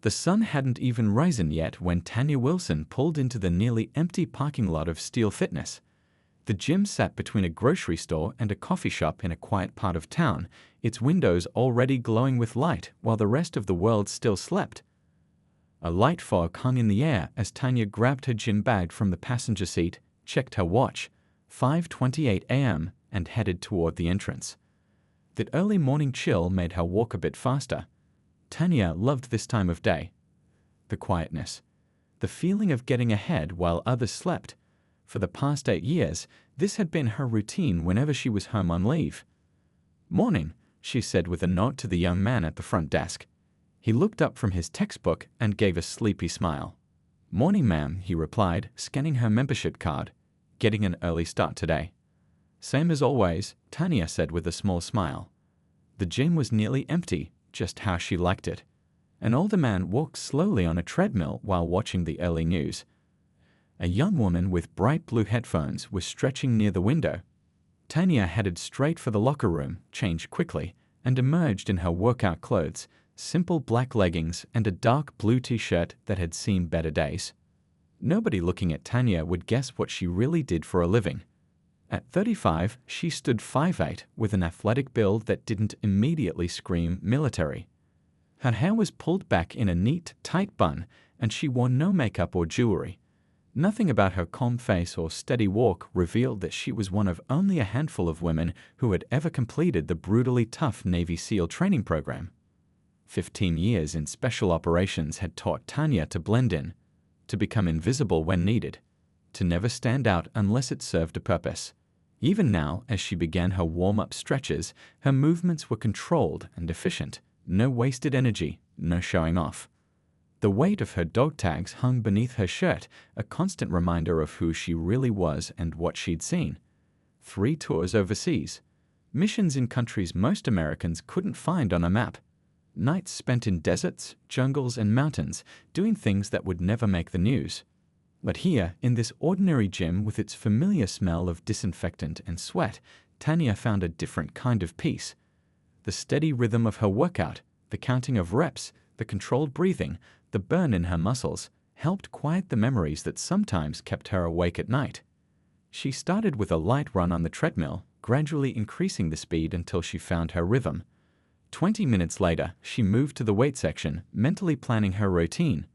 The sun hadn't even risen yet when Tanya Wilson pulled into the nearly empty parking lot of Steel Fitness. The gym sat between a grocery store and a coffee shop in a quiet part of town, its windows already glowing with light while the rest of the world still slept. A light fog hung in the air as Tanya grabbed her gym bag from the passenger seat, checked her watch, 5:28 a.m., and headed toward the entrance. That early morning chill made her walk a bit faster. Tanya loved this time of day. The quietness. The feeling of getting ahead while others slept. For the past 8 years, this had been her routine whenever she was home on leave. "Morning," she said with a nod to the young man at the front desk. He looked up from his textbook and gave a sleepy smile. "Morning, ma'am," he replied, scanning her membership card. "Getting an early start today." "Same as always," Tanya said with a small smile. The gym was nearly empty, just how she liked it. An older man walked slowly on a treadmill while watching the early news. A young woman with bright blue headphones was stretching near the window. Tanya headed straight for the locker room, changed quickly, and emerged in her workout clothes, simple black leggings and a dark blue t-shirt that had seen better days. Nobody looking at Tanya would guess what she really did for a living. At 35, she stood 5'8", with an athletic build that didn't immediately scream military. Her hair was pulled back in a neat, tight bun, and she wore no makeup or jewelry. Nothing about her calm face or steady walk revealed that she was one of only a handful of women who had ever completed the brutally tough Navy SEAL training program. 15 years in special operations had taught Tanya to blend in, to become invisible when needed, to never stand out unless it served a purpose. Even now, as she began her warm-up stretches, her movements were controlled and efficient. No wasted energy, no showing off. The weight of her dog tags hung beneath her shirt, a constant reminder of who she really was and what she'd seen. 3 tours overseas. Missions in countries most Americans couldn't find on a map. Nights spent in deserts, jungles, and mountains, doing things that would never make the news. But here, in this ordinary gym with its familiar smell of disinfectant and sweat, Tanya found a different kind of peace. The steady rhythm of her workout, the counting of reps, the controlled breathing, the burn in her muscles, helped quiet the memories that sometimes kept her awake at night. She started with a light run on the treadmill, gradually increasing the speed until she found her rhythm. 20 minutes later, she moved to the weight section, mentally planning her routine.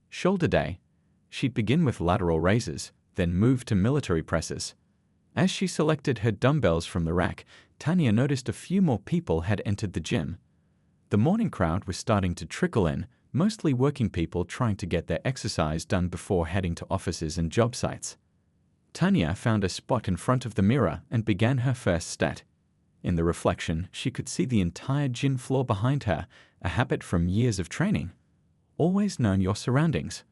Shoulder day. She'd begin with lateral raises, then move to military presses. As she selected her dumbbells from the rack, Tanya noticed a few more people had entered the gym. The morning crowd was starting to trickle in, mostly working people trying to get their exercise done before heading to offices and job sites. Tanya found a spot in front of the mirror and began her first set. In the reflection, she could see the entire gym floor behind her, a habit from years of training. Always know your surroundings.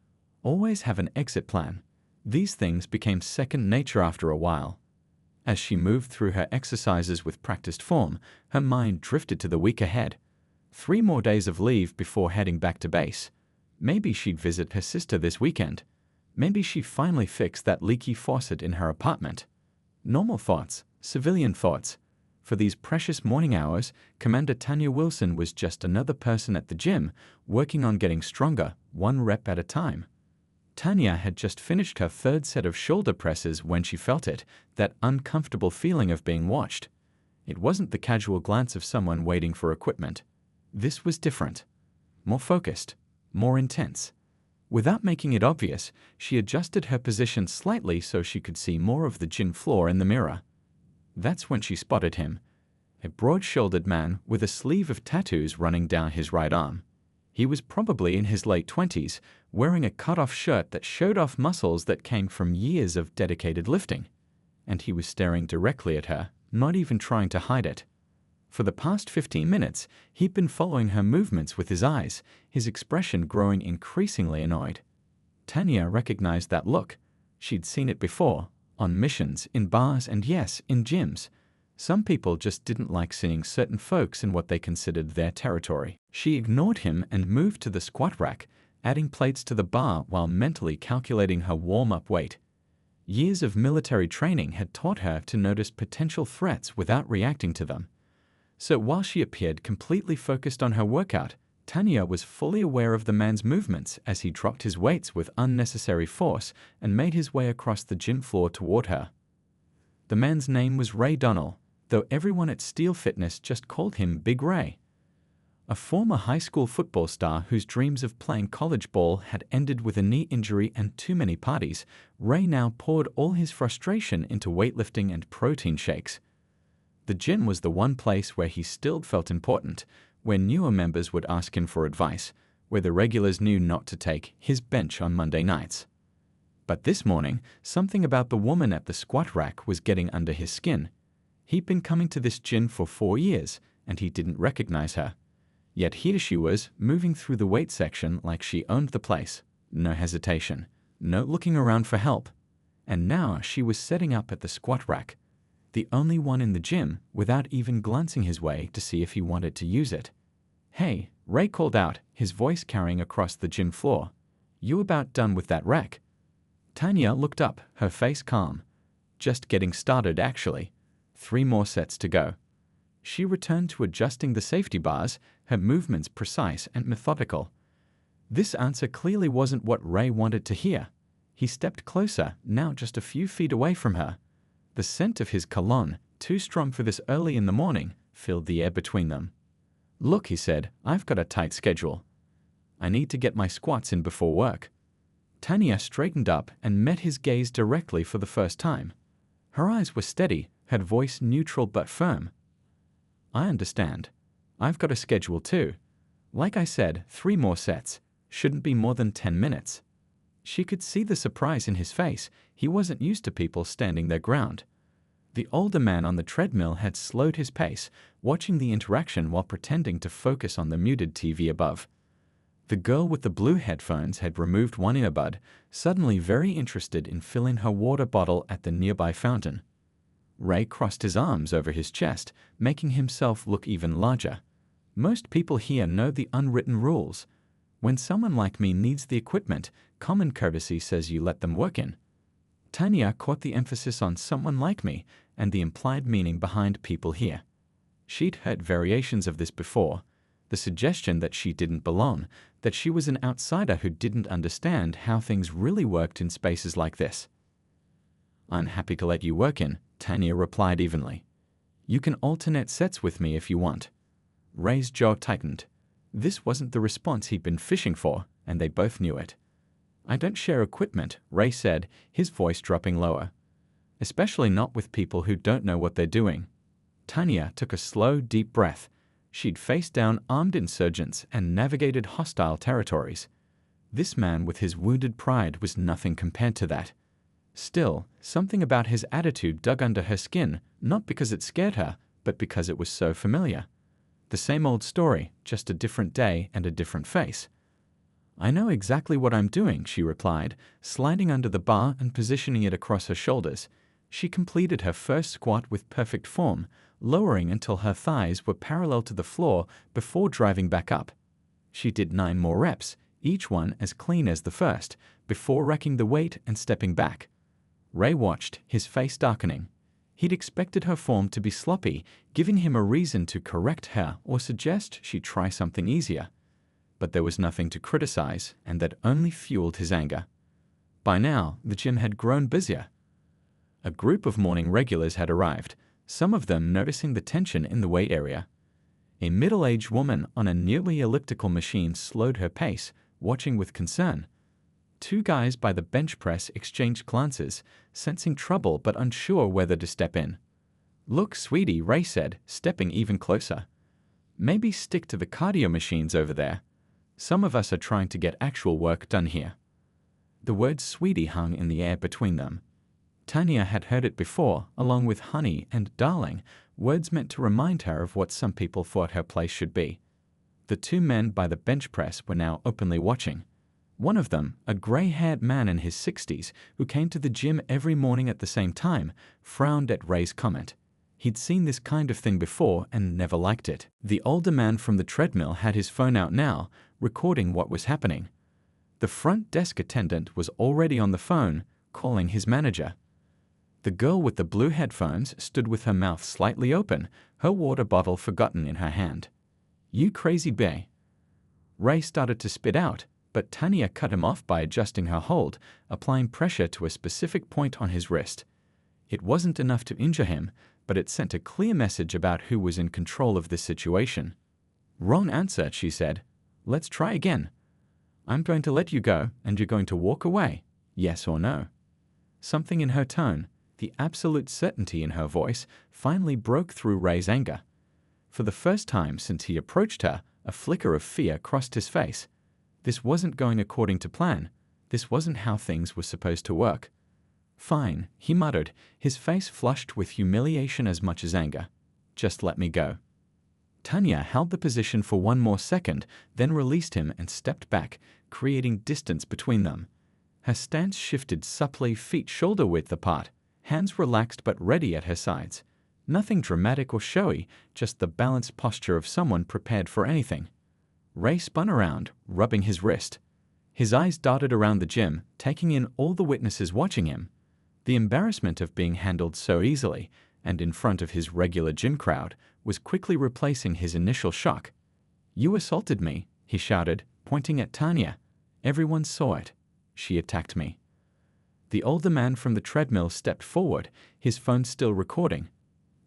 Always have an exit plan. These things became second nature after a while. As she moved through her exercises with practiced form, her mind drifted to the week ahead. 3 more days of leave before heading back to base. Maybe she'd visit her sister this weekend. Maybe she'd finally fix that leaky faucet in her apartment. Normal thoughts, civilian thoughts. For these precious morning hours, Commander Tanya Wilson was just another person at the gym, working on getting stronger, 1 rep at a time. Tanya had just finished her 3rd set of shoulder presses when she felt it, that uncomfortable feeling of being watched. It wasn't the casual glance of someone waiting for equipment. This was different. More focused. More intense. Without making it obvious, she adjusted her position slightly so she could see more of the gym floor in the mirror. That's when she spotted him. A broad-shouldered man with a sleeve of tattoos running down his right arm. He was probably in his late 20s, wearing a cut-off shirt that showed off muscles that came from years of dedicated lifting. And he was staring directly at her, not even trying to hide it. For the past 15 minutes, he'd been following her movements with his eyes, his expression growing increasingly annoyed. Tanya recognized that look. She'd seen it before, on missions, in bars, and yes, in gyms. Some people just didn't like seeing certain folks in what they considered their territory. She ignored him and moved to the squat rack, adding plates to the bar while mentally calculating her warm-up weight. Years of military training had taught her to notice potential threats without reacting to them. So while she appeared completely focused on her workout, Tanya was fully aware of the man's movements as he dropped his weights with unnecessary force and made his way across the gym floor toward her. The man's name was Ray Donnell, though everyone at Steel Fitness just called him Big Ray. A former high school football star whose dreams of playing college ball had ended with a knee injury and too many parties, Ray now poured all his frustration into weightlifting and protein shakes. The gym was the one place where he still felt important, where newer members would ask him for advice, where the regulars knew not to take his bench on Monday nights. But this morning, something about the woman at the squat rack was getting under his skin. He'd been coming to this gym for 4 years, and he didn't recognize her. Yet here she was, moving through the weight section like she owned the place. No hesitation, no looking around for help. And now she was setting up at the squat rack, the only one in the gym, without even glancing his way to see if he wanted to use it. "Hey," Ray called out, his voice carrying across the gym floor. "You about done with that rack?" Tanya looked up, her face calm. "Just getting started, actually. 3 more sets to go." She returned to adjusting the safety bars, her movements precise and methodical. This answer clearly wasn't what Ray wanted to hear. He stepped closer, now just a few feet away from her. The scent of his cologne, too strong for this early in the morning, filled the air between them. "Look," he said, "I've got a tight schedule. I need to get my squats in before work." Tanya straightened up and met his gaze directly for the first time. Her eyes were steady, her voice neutral but firm. "I understand. I've got a schedule too. Like I said, 3 more sets. Shouldn't be more than 10 minutes. She could see the surprise in his face. He wasn't used to people standing their ground. The older man on the treadmill had slowed his pace, watching the interaction while pretending to focus on the muted TV above. The girl with the blue headphones had removed one earbud, suddenly very interested in filling her water bottle at the nearby fountain. Ray crossed his arms over his chest, making himself look even larger. "Most people here know the unwritten rules. When someone like me needs the equipment, common courtesy says you let them work in." Tanya caught the emphasis on "someone like me" and the implied meaning behind "people here." She'd heard variations of this before, the suggestion that she didn't belong, that she was an outsider who didn't understand how things really worked in spaces like this. "I'm happy to let you work in," Tanya replied evenly. "You can alternate sets with me if you want." Ray's jaw tightened. This wasn't the response he'd been fishing for, and they both knew it. "I don't share equipment," Ray said, his voice dropping lower. "Especially not with people who don't know what they're doing." Tanya took a slow, deep breath. She'd faced down armed insurgents and navigated hostile territories. This man with his wounded pride was nothing compared to that. Still, something about his attitude dug under her skin, not because it scared her, but because it was so familiar. The same old story, just a different day and a different face. "I know exactly what I'm doing," she replied, sliding under the bar and positioning it across her shoulders. She completed her first squat with perfect form, lowering until her thighs were parallel to the floor before driving back up. She did 9 more reps, each one as clean as the first, before racking the weight and stepping back. Ray watched, his face darkening. He'd expected her form to be sloppy, giving him a reason to correct her or suggest she try something easier. But there was nothing to criticize, and that only fueled his anger. By now, the gym had grown busier. A group of morning regulars had arrived, some of them noticing the tension in the weight area. A middle-aged woman on a nearly elliptical machine slowed her pace, watching with concern. 2 guys by the bench press exchanged glances, sensing trouble but unsure whether to step in. "Look, sweetie," Ray said, stepping even closer. "Maybe stick to the cardio machines over there. Some of us are trying to get actual work done here." The word "sweetie" hung in the air between them. Tanya had heard it before, along with "honey" and "darling," words meant to remind her of what some people thought her place should be. The 2 men by the bench press were now openly watching. One of them, a gray-haired man in his 60s who came to the gym every morning at the same time, frowned at Ray's comment. He'd seen this kind of thing before and never liked it. The older man from the treadmill had his phone out now, recording what was happening. The front desk attendant was already on the phone, calling his manager. The girl with the blue headphones stood with her mouth slightly open, her water bottle forgotten in her hand. "You crazy bae." Ray started to spit out, but Tanya cut him off by adjusting her hold, applying pressure to a specific point on his wrist. It wasn't enough to injure him, but it sent a clear message about who was in control of this situation. "Wrong answer," she said. "Let's try again. I'm going to let you go, and you're going to walk away. Yes or no?" Something in her tone, the absolute certainty in her voice, finally broke through Ray's anger. For the first time since he approached her, a flicker of fear crossed his face. This wasn't going according to plan. This wasn't how things were supposed to work. "Fine," he muttered, his face flushed with humiliation as much as anger. "Just let me go." Tanya held the position for one more second, then released him and stepped back, creating distance between them. Her stance shifted supplely, feet shoulder-width apart, hands relaxed but ready at her sides. Nothing dramatic or showy, just the balanced posture of someone prepared for anything. Ray spun around, rubbing his wrist. His eyes darted around the gym, taking in all the witnesses watching him. The embarrassment of being handled so easily, and in front of his regular gym crowd, was quickly replacing his initial shock. "You assaulted me," he shouted, pointing at Tanya. "Everyone saw it. She attacked me." The older man from the treadmill stepped forward, his phone still recording.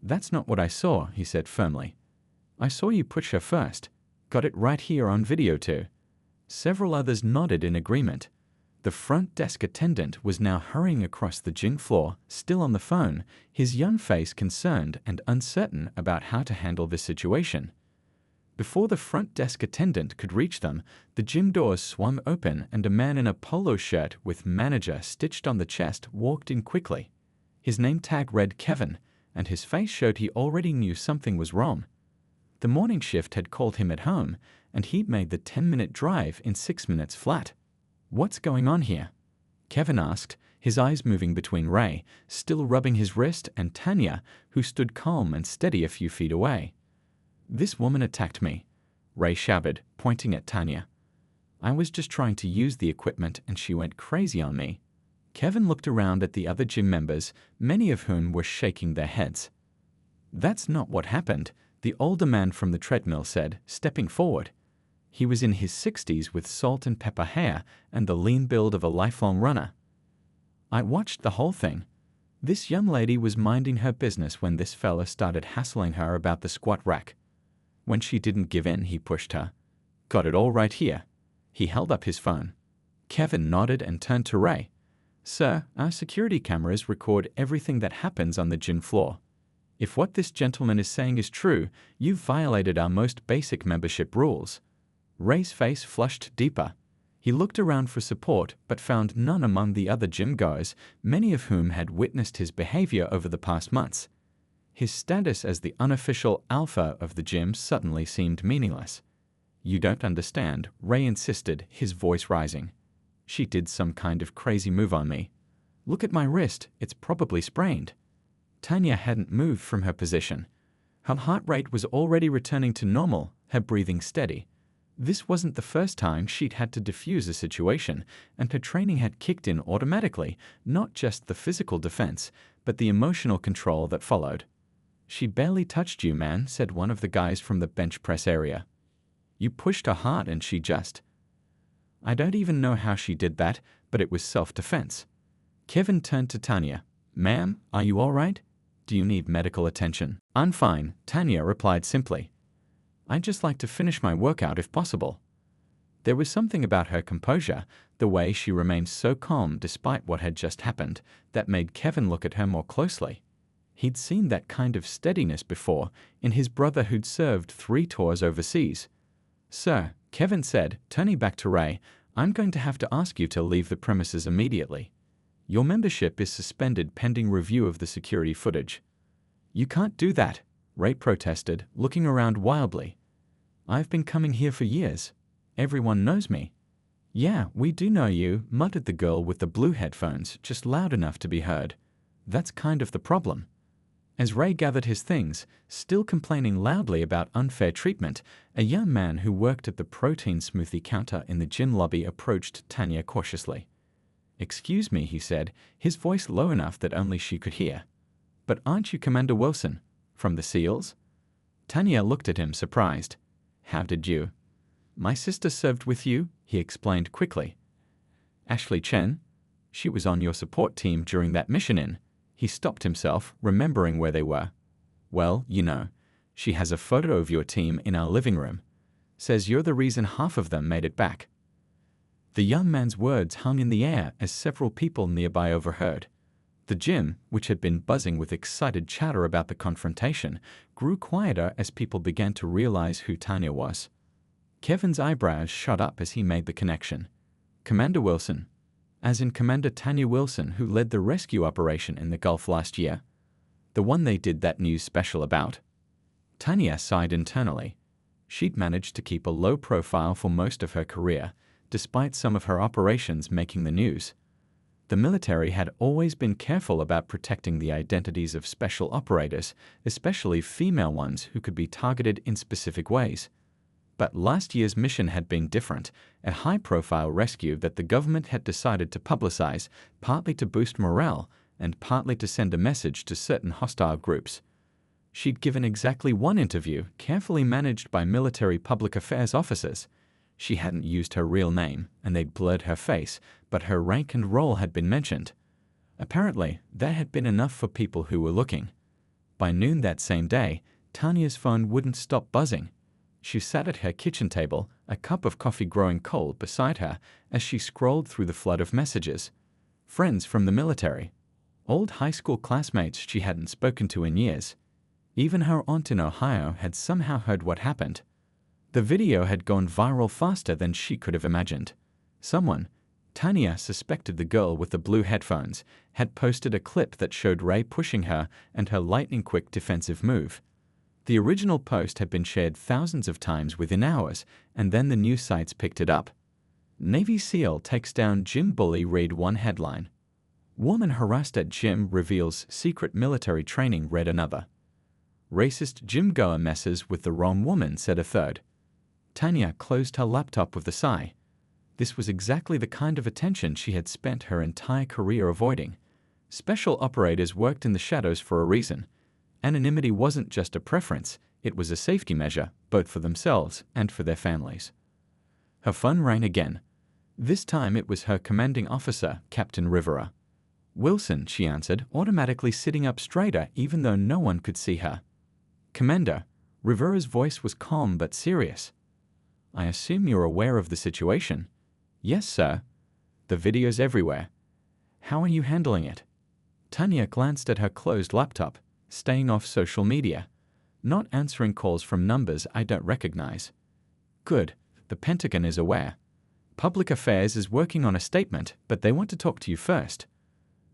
"That's not what I saw," he said firmly. "I saw you push her first. Got it right here on video too." Several others nodded in agreement. The front desk attendant was now hurrying across the gym floor, still on the phone, his young face concerned and uncertain about how to handle the situation. Before the front desk attendant could reach them, the gym doors swung open and a man in a polo shirt with "manager" stitched on the chest walked in quickly. His name tag read Kevin, and his face showed he already knew something was wrong. The morning shift had called him at home, and he'd made the 10-minute drive in 6 minutes flat. "What's going on here?" Kevin asked, his eyes moving between Ray, still rubbing his wrist, and Tanya, who stood calm and steady a few feet away. "This woman attacked me," Ray shouted, pointing at Tanya. "I was just trying to use the equipment and she went crazy on me." Kevin looked around at the other gym members, many of whom were shaking their heads. "That's not what happened," the older man from the treadmill said, stepping forward. He was in his 60s with salt and pepper hair and the lean build of a lifelong runner. "I watched the whole thing. This young lady was minding her business when this fella started hassling her about the squat rack. When she didn't give in, he pushed her. Got it all right here." He held up his phone. Kevin nodded and turned to Ray. "Sir, our security cameras record everything that happens on the gym floor. If what this gentleman is saying is true, you've violated our most basic membership rules." Ray's face flushed deeper. He looked around for support but found none among the other gym-goers, many of whom had witnessed his behavior over the past months. His status as the unofficial alpha of the gym suddenly seemed meaningless. "You don't understand," Ray insisted, his voice rising. "She did some kind of crazy move on me. Look at my wrist, it's probably sprained." Tanya hadn't moved from her position. Her heart rate was already returning to normal, her breathing steady. This wasn't the first time she'd had to defuse a situation, and her training had kicked in automatically, not just the physical defense, but the emotional control that followed. "She barely touched you, man," said one of the guys from the bench press area. "You pushed her hard and she just—" "I don't even know how she did that, but it was self-defense." Kevin turned to Tanya. "Ma'am, are you all right? Do you need medical attention?" "I'm fine," Tanya replied simply. "I'd just like to finish my workout if possible." There was something about her composure, the way she remained so calm despite what had just happened, that made Kevin look at her more closely. He'd seen that kind of steadiness before in his brother who'd served 3 tours overseas. "Sir," Kevin said, turning back to Ray, "I'm going to have to ask you to leave the premises immediately. Your membership is suspended pending review of the security footage." "You can't do that," Ray protested, looking around wildly. "I've been coming here for years. Everyone knows me." "Yeah, we do know you," muttered the girl with the blue headphones, just loud enough to be heard. "That's kind of the problem." As Ray gathered his things, still complaining loudly about unfair treatment, a young man who worked at the protein smoothie counter in the gym lobby approached Tanya cautiously. "Excuse me," he said, his voice low enough that only she could hear. "But aren't you Commander Wilson? From the SEALs?" Tanya looked at him surprised. "How did you—" My sister served with you, he explained quickly. Ashley Chen? She was on your support team during that mission in. He stopped himself, remembering where they were. Well, you know, she has a photo of your team in our living room. Says you're the reason half of them made it back. The young man's words hung in the air as several people nearby overheard. The gym, which had been buzzing with excited chatter about the confrontation, grew quieter as people began to realize who Tanya was. Kevin's eyebrows shot up as he made the connection. Commander Wilson, as in Commander Tanya Wilson, who led the rescue operation in the Gulf last year. The one they did that news special about. Tanya sighed internally. She'd managed to keep a low profile for most of her career, despite some of her operations making the news. The military had always been careful about protecting the identities of special operators, especially female ones who could be targeted in specific ways. But last year's mission had been different, a high-profile rescue that the government had decided to publicize, partly to boost morale and partly to send a message to certain hostile groups. She'd given exactly one interview, carefully managed by military public affairs officers. She hadn't used her real name, and they'd blurred her face, but her rank and role had been mentioned. Apparently, that had been enough for people who were looking. By noon that same day, Tanya's phone wouldn't stop buzzing. She sat at her kitchen table, a cup of coffee growing cold beside her, as she scrolled through the flood of messages. Friends from the military. Old high school classmates she hadn't spoken to in years. Even her aunt in Ohio had somehow heard what happened. The video had gone viral faster than she could have imagined. Someone, Tanya suspected the girl with the blue headphones, had posted a clip that showed Ray pushing her and her lightning-quick defensive move. The original post had been shared thousands of times within hours, and then the news sites picked it up. Navy SEAL takes down gym bully, read one headline. Woman harassed at gym reveals secret military training, read another. Racist gym goer messes with the wrong woman, said a third. Tanya closed her laptop with a sigh. This was exactly the kind of attention she had spent her entire career avoiding. Special operators worked in the shadows for a reason. Anonymity wasn't just a preference, it was a safety measure, both for themselves and for their families. Her phone rang again. This time it was her commanding officer, Captain Rivera. Wilson, she answered, automatically sitting up straighter even though no one could see her. Commander, Rivera's voice was calm but serious. I assume you're aware of the situation. Yes, sir. The video's everywhere. How are you handling it? Tanya glanced at her closed laptop, staying off social media, not answering calls from numbers I don't recognize. Good, the Pentagon is aware. Public Affairs is working on a statement, but they want to talk to you first.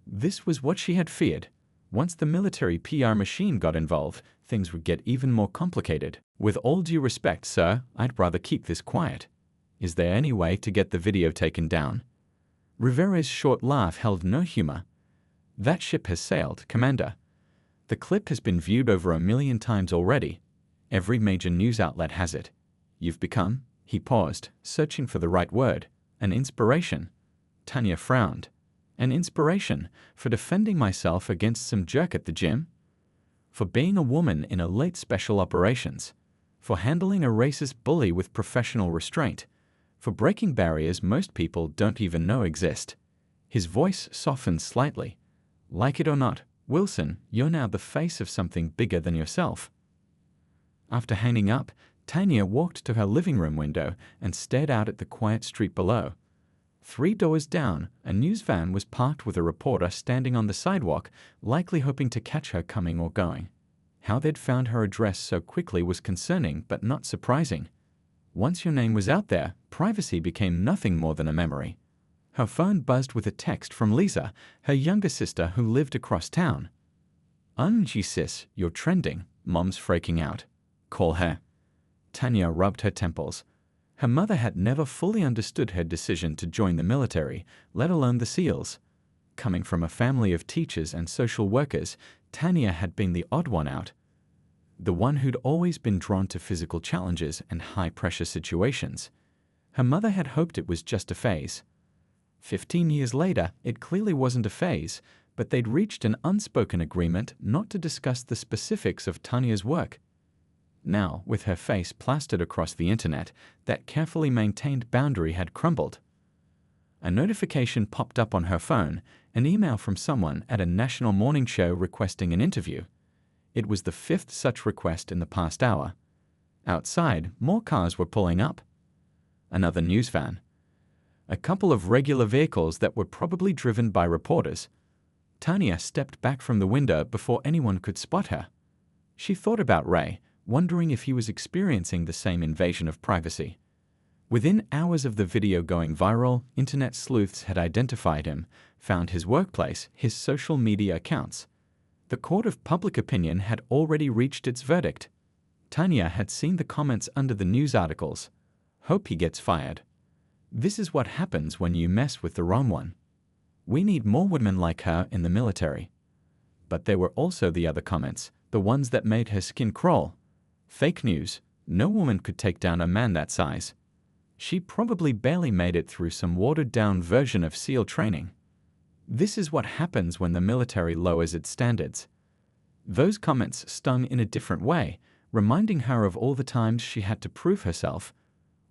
This was what she had feared. Once the military PR machine got involved, things would get even more complicated. With all due respect, sir, I'd rather keep this quiet. Is there any way to get the video taken down? Rivera's short laugh held no humor. That ship has sailed, Commander. The clip has been viewed over 1 million times already. Every major news outlet has it. You've become, he paused, searching for the right word, an inspiration. Tanya frowned. An inspiration for defending myself against some jerk at the gym? For being a woman in elite special operations? For handling a racist bully with professional restraint? For breaking barriers most people don't even know exist? His voice softened slightly. Like it or not, Wilson, you're now the face of something bigger than yourself. After hanging up, Tanya walked to her living room window and stared out at the quiet street below. 3 doors down, a news van was parked with a reporter standing on the sidewalk, likely hoping to catch her coming or going. How they'd found her address so quickly was concerning but not surprising. Once your name was out there, privacy became nothing more than a memory. Her phone buzzed with a text from Lisa, her younger sister who lived across town. "OMG sis, you're trending. Mom's freaking out. Call her." Tanya rubbed her temples. Her mother had never fully understood her decision to join the military, let alone the SEALs. Coming from a family of teachers and social workers, Tanya had been the odd one out. The one who'd always been drawn to physical challenges and high-pressure situations. Her mother had hoped it was just a phase. 15 years later, it clearly wasn't a phase, but they'd reached an unspoken agreement not to discuss the specifics of Tanya's work. Now, with her face plastered across the internet, that carefully maintained boundary had crumbled. A notification popped up on her phone, an email from someone at a national morning show requesting an interview. It was the 5th such request in the past hour. Outside, more cars were pulling up. Another news van. A couple of regular vehicles that were probably driven by reporters. Tanya stepped back from the window before anyone could spot her. She thought about Ray, wondering if he was experiencing the same invasion of privacy. Within hours of the video going viral, internet sleuths had identified him, found his workplace, his social media accounts. The court of public opinion had already reached its verdict. Tanya had seen the comments under the news articles. Hope he gets fired. This is what happens when you mess with the wrong one. We need more women like her in the military. But there were also the other comments, the ones that made her skin crawl. Fake news. No woman could take down a man that size. She probably barely made it through some watered-down version of SEAL training. This is what happens when the military lowers its standards. Those comments stung in a different way, reminding her of all the times she had to prove herself,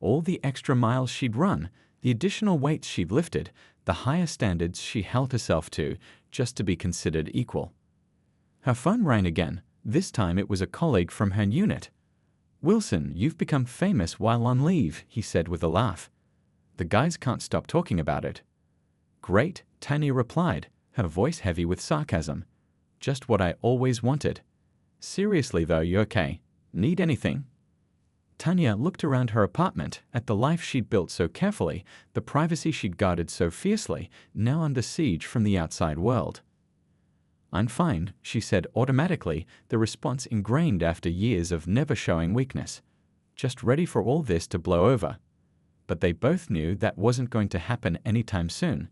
all the extra miles she'd run, the additional weights she'd lifted, the higher standards she held herself to just to be considered equal. Her phone rang again. This time it was a colleague from her unit. "Wilson, you've become famous while on leave," he said with a laugh. "The guys can't stop talking about it." "Great," Tanya replied, her voice heavy with sarcasm. "Just what I always wanted. Seriously though, you okay? Need anything?" Tanya looked around her apartment at the life she'd built so carefully, the privacy she'd guarded so fiercely, now under siege from the outside world. "I'm fine," she said automatically, the response ingrained after years of never showing weakness. Just ready for all this to blow over. But they both knew that wasn't going to happen anytime soon.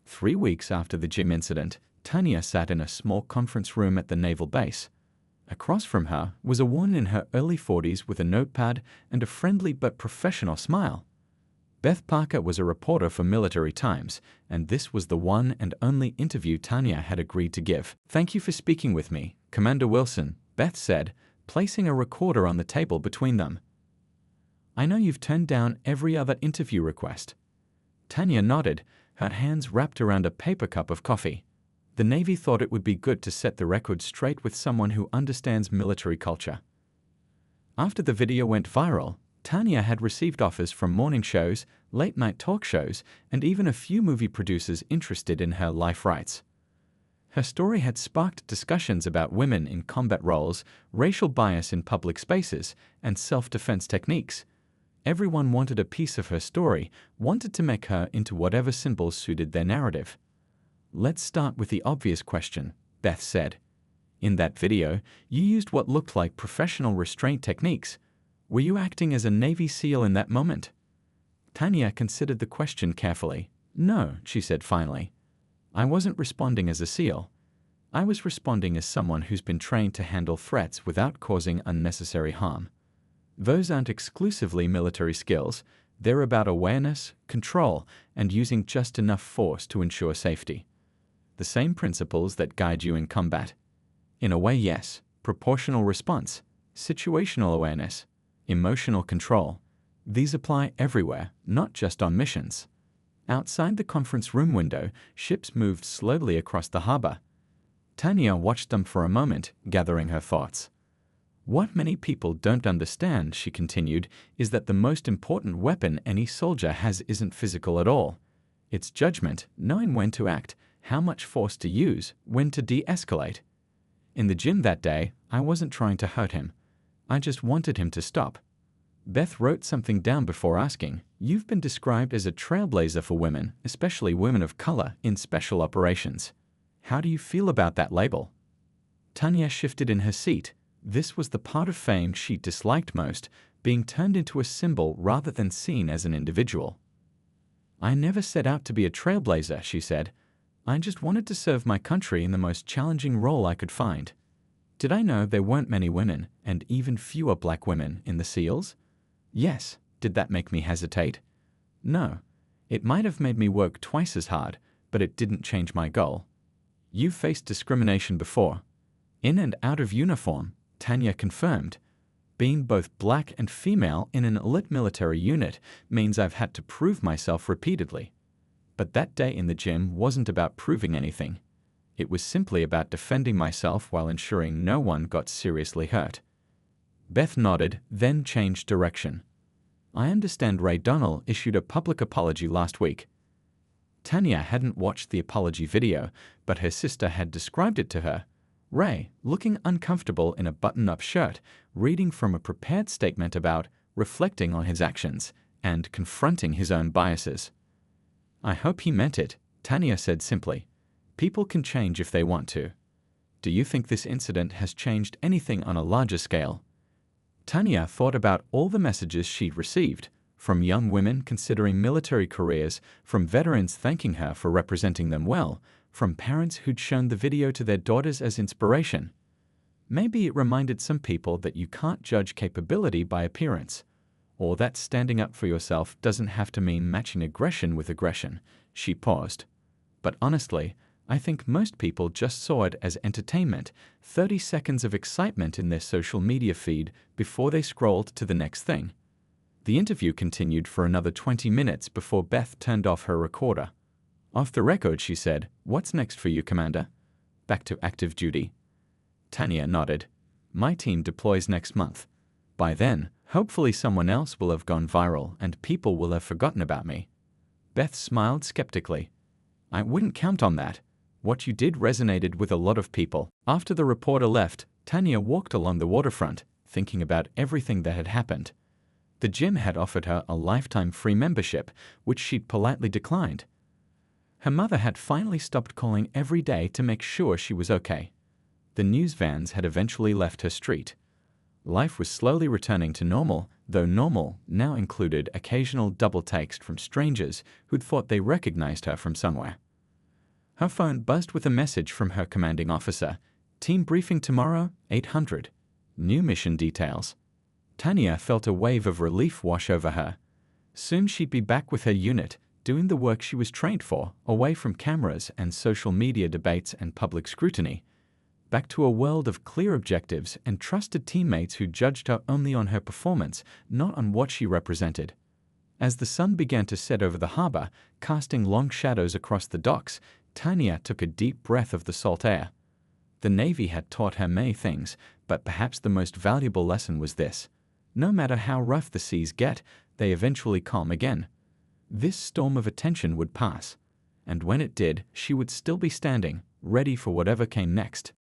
3 weeks after the gym incident, Tanya sat in a small conference room at the naval base. Across from her was a woman in her early 40s with a notepad and a friendly but professional smile. Beth Parker was a reporter for Military Times, and this was the one and only interview Tanya had agreed to give. "Thank you for speaking with me, Commander Wilson," Beth said, placing a recorder on the table between them. "I know you've turned down every other interview request." Tanya nodded, her hands wrapped around a paper cup of coffee. The Navy thought it would be good to set the record straight with someone who understands military culture. After the video went viral, Tanya had received offers from morning shows, late-night talk shows, and even a few movie producers interested in her life rights. Her story had sparked discussions about women in combat roles, racial bias in public spaces, and self-defense techniques. Everyone wanted a piece of her story, wanted to make her into whatever symbols suited their narrative. "Let's start with the obvious question," Beth said. "In that video, you used what looked like professional restraint techniques. Were you acting as a Navy SEAL in that moment?" Tanya considered the question carefully. "No," she said finally. "I wasn't responding as a SEAL. I was responding as someone who's been trained to handle threats without causing unnecessary harm. Those aren't exclusively military skills. They're about awareness, control, and using just enough force to ensure safety. The same principles that guide you in combat. In a way, yes. Proportional response, situational awareness, emotional control. These apply everywhere, not just on missions." Outside the conference room window, ships moved slowly across the harbor. Tanya watched them for a moment, gathering her thoughts. "What many people don't understand," she continued, "is that the most important weapon any soldier has isn't physical at all. It's judgment, knowing when to act, how much force to use, when to de-escalate. In the gym that day, I wasn't trying to hurt him. I just wanted him to stop." Beth wrote something down before asking, "You've been described as a trailblazer for women, especially women of color, in special operations. How do you feel about that label?" Tanya shifted in her seat. This was the part of fame she disliked most, being turned into a symbol rather than seen as an individual. "I never set out to be a trailblazer," she said. "I just wanted to serve my country in the most challenging role I could find. Did I know there weren't many women, and even fewer black women, in the SEALs? Yes. Did that make me hesitate? No. It might have made me work twice as hard, but it didn't change my goal." "You've faced discrimination before." "In and out of uniform," Tanya confirmed. Being both black and female in an elite military unit means I've had to prove myself repeatedly. But that day in the gym wasn't about proving anything. It was simply about defending myself while ensuring no one got seriously hurt. Beth nodded, then changed direction. I understand Ray Donnell issued a public apology last week. Tanya hadn't watched the apology video, but her sister had described it to her. Ray, looking uncomfortable in a button-up shirt, reading from a prepared statement about reflecting on his actions and confronting his own biases. I hope he meant it, Tanya said simply. People can change if they want to. Do you think this incident has changed anything on a larger scale? Tanya thought about all the messages she'd received, from young women considering military careers, from veterans thanking her for representing them well, from parents who'd shown the video to their daughters as inspiration. Maybe it reminded some people that you can't judge capability by appearance, or that standing up for yourself doesn't have to mean matching aggression with aggression. She paused. But honestly, I think most people just saw it as entertainment, 30 seconds of excitement in their social media feed before they scrolled to the next thing. The interview continued for another 20 minutes before Beth turned off her recorder. Off the record, she said, "What's next for you, Commander?" "Back to active duty." Tanya nodded. "My team deploys next month. By then, hopefully someone else will have gone viral and people will have forgotten about me." Beth smiled skeptically. "I wouldn't count on that. What you did resonated with a lot of people." After the reporter left, Tanya walked along the waterfront, thinking about everything that had happened. The gym had offered her a lifetime free membership, which she'd politely declined. Her mother had finally stopped calling every day to make sure she was okay. The news vans had eventually left her street. Life was slowly returning to normal, though normal now included occasional double texts from strangers who'd thought they recognized her from somewhere. Her phone buzzed with a message from her commanding officer. "Team briefing tomorrow, 800. New mission details." Tanya felt a wave of relief wash over her. Soon she'd be back with her unit, doing the work she was trained for, away from cameras and social media debates and public scrutiny. Back to a world of clear objectives and trusted teammates who judged her only on her performance, not on what she represented. As the sun began to set over the harbor, casting long shadows across the docks, Tanya took a deep breath of the salt air. The Navy had taught her many things, but perhaps the most valuable lesson was this. No matter how rough the seas get, they eventually calm again. This storm of attention would pass, and when it did, she would still be standing, ready for whatever came next.